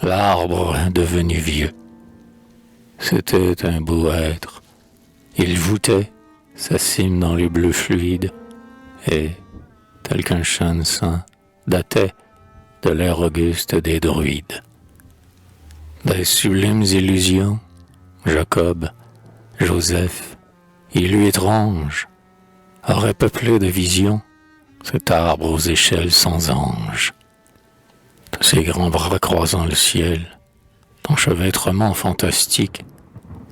l'arbre devenu vieux. C'était un beau être. Il voûtait sa cime dans les bleus fluides et, tel qu'un chêne saint, datait de l'ère auguste des druides. Des sublimes illusions, Jacob, Joseph, élus étranges, auraient peuplé de visions cet arbre aux échelles sans ange. De ses grands bras croisant le ciel, d'enchevêtrements fantastiques,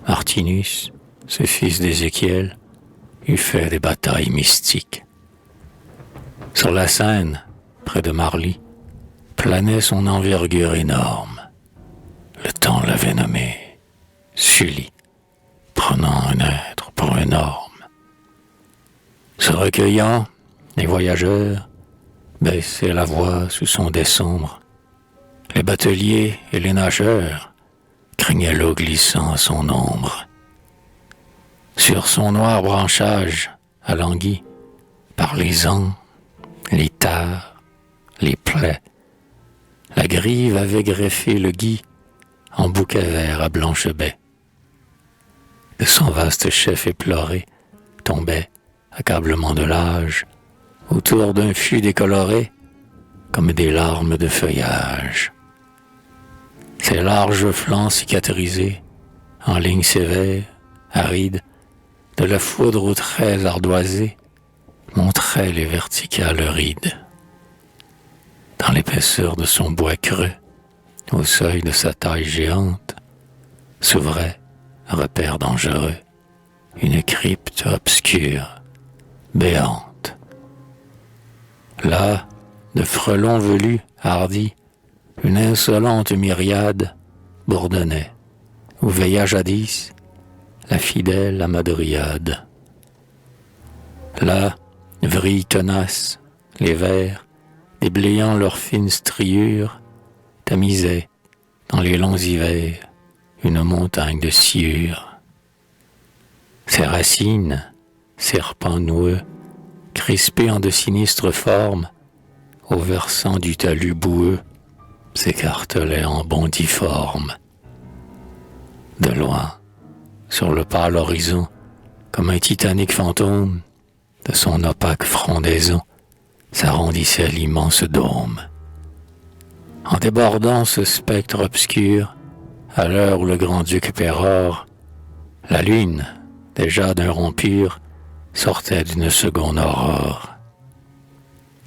Martinus, ce fils d'Ézéchiel, eût fait des batailles mystiques. Sur la Seine, près de Marly, planait son envergure énorme. Le temps l'avait nommé Sully, prenant un être pour énorme. Se recueillant, les voyageurs baissaient la voix sous son dais sombre. Les bateliers et les nageurs craignaient l'eau glissant à son ombre. Sur son noir branchage, alangui par les ans, les tares, les plaies, la grive avait greffé le gui en bouquet vert à blanche baie. De son vaste chef éploré tombait, accablement de l'âge, autour d'un fût décoloré comme des larmes de feuillage. Ses larges flancs cicatrisés, en lignes sévères, arides, de la foudre aux traits ardoisés, montraient les verticales rides. Dans l'épaisseur de son bois creux, au seuil de sa taille géante, s'ouvrait, repère dangereux, une crypte obscure, béante. Là, de frelons velus, hardis, une insolente myriade bourdonnait, où veilla jadis la fidèle Amadriade. Là, vrillent tenaces, les vers, déblayant leurs fines striures, tamisaient, dans les longs hivers, une montagne de sciure. Ses racines, serpents noueux, crispés en de sinistres formes, au versant du talus boueux, s'écartelaient en bondiformes. De loin, sur le pâle horizon, comme un titanique fantôme, de son opaque frondaison, s'arrondissait l'immense dôme. En débordant ce spectre obscur, à l'heure où le grand-duc pérore, la lune, déjà d'un rond pur, sortait d'une seconde aurore.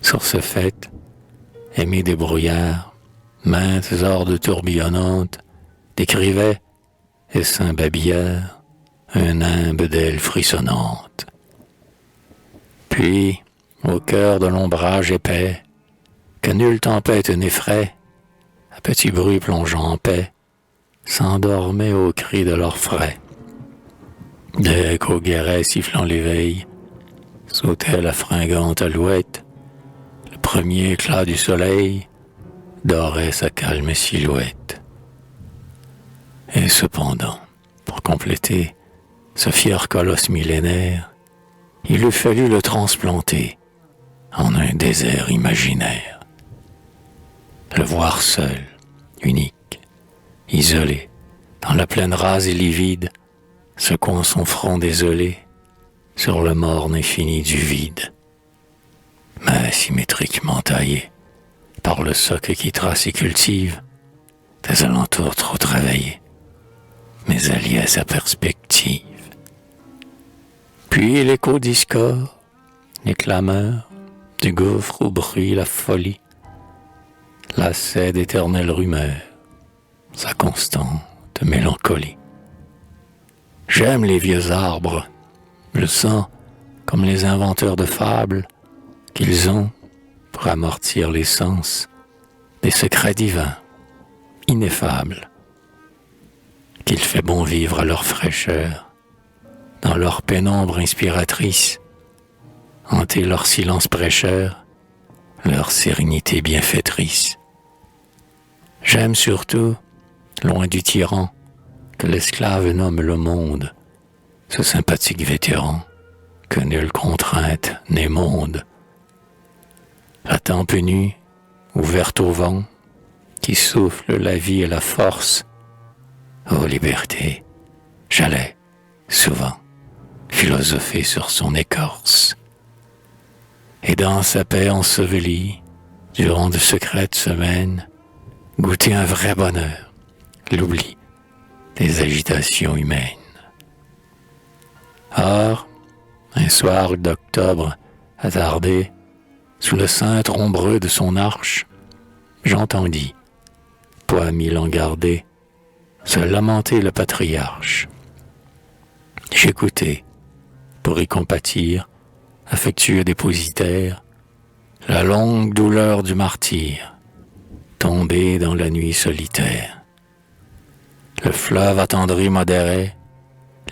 Sur ce fait, aimé des brouillards, maintes hordes tourbillonnantes décrivaient, et s'imbabillèrent, un nimbe d'ailes frissonnantes. Puis, au cœur de l'ombrage épais, que nulle tempête n'effraie, à petits bruits plongeant en paix, s'endormaient au cri de leurs frais. Dès qu'au guéret sifflant l'éveil, sautait la fringante alouette, le premier éclat du soleil dorait sa calme silhouette. Et cependant, pour compléter ce fier colosse millénaire, il eût fallu le transplanter en un désert imaginaire. Le voir seul, unique, isolé, dans la plaine rase et livide, secouant son front désolé sur le morne infini du vide, mais symétriquement taillé par le soc qui trace et cultive des alentours trop travaillés, mais alliés à sa perspective. Puis l'écho discorde, les clameurs du gouffre où brille la folie, lassait d'éternelles rumeurs, sa constante mélancolie. J'aime les vieux arbres, je sens, comme les inventeurs de fables, qu'ils ont, pour amortir les sens, des secrets divins, ineffables, qu'il fait bon vivre à leur fraîcheur, dans leur pénombre inspiratrice, hanter leur silence prêcheur, leur sérénité bienfaitrice. J'aime surtout, loin du tyran, que l'esclave nomme le monde, ce sympathique vétéran, que nulle contrainte n'émonde. La tempe nue, ouverte au vent, qui souffle la vie et la force. Ô liberté, j'allais, souvent, philosopher sur son écorce. Et dans sa paix ensevelie, durant de secrètes semaines, goûter un vrai bonheur, l'oubli des agitations humaines. Or, un soir d'octobre attardé, sous le cintre ombreux de son arche, j'entendis, poids mille en gardé, se lamenter le patriarche. J'écoutai, pour y compatir, affectueux dépositaire, la longue douleur du martyr, tombé dans la nuit solitaire. Le fleuve attendri modérait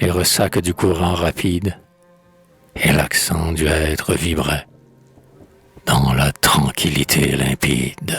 les ressacs du courant rapide, et l'accent du être vibrait dans la tranquillité limpide.